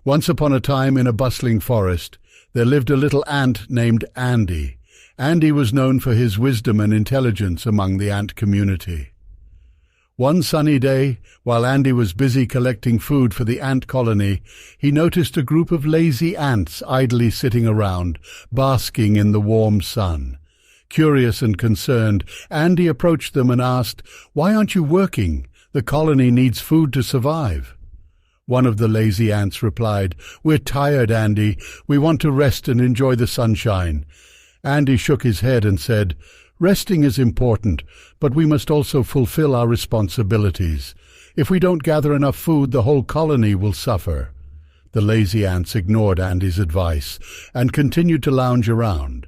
Once upon a time in a bustling forest, there lived a little ant named Andy. Andy was known for his wisdom and intelligence among the ant community. One sunny day, while Andy was busy collecting food for the ant colony, he noticed a group of lazy ants idly sitting around, basking in the warm sun. Curious and concerned, Andy approached them and asked, "Why aren't you working? The colony needs food to survive." One of the lazy ants replied, "We're tired, Andy. We want to rest and enjoy the sunshine." Andy shook his head and said, "Resting is important, but we must also fulfill our responsibilities. If we don't gather enough food, the whole colony will suffer." The lazy ants ignored Andy's advice and continued to lounge around.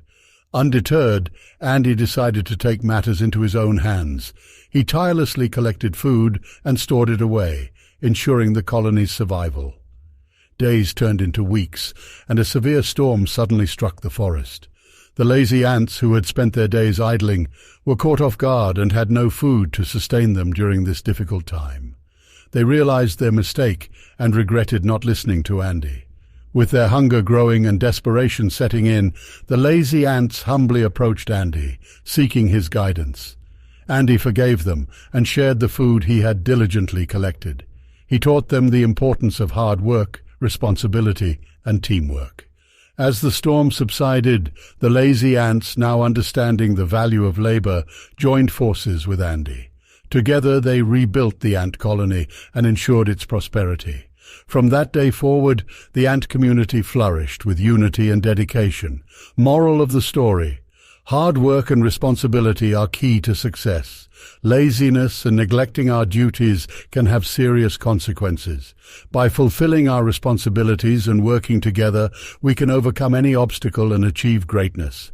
Undeterred, Andy decided to take matters into his own hands. He tirelessly collected food and stored it away, ensuring the colony's survival. Days turned into weeks, and a severe storm suddenly struck the forest. The lazy ants, who had spent their days idling, were caught off guard and had no food to sustain them during this difficult time. They realized their mistake and regretted not listening to Andy. With their hunger growing and desperation setting in, the lazy ants humbly approached Andy, seeking his guidance. Andy forgave them and shared the food he had diligently collected. He taught them the importance of hard work, responsibility, and teamwork. As the storm subsided, the lazy ants, now understanding the value of labor, joined forces with Andy. Together they rebuilt the ant colony and ensured its prosperity. From that day forward, the ant community flourished with unity and dedication. Moral of the story: hard work and responsibility are key to success. Laziness and neglecting our duties can have serious consequences. By fulfilling our responsibilities and working together, we can overcome any obstacle and achieve greatness.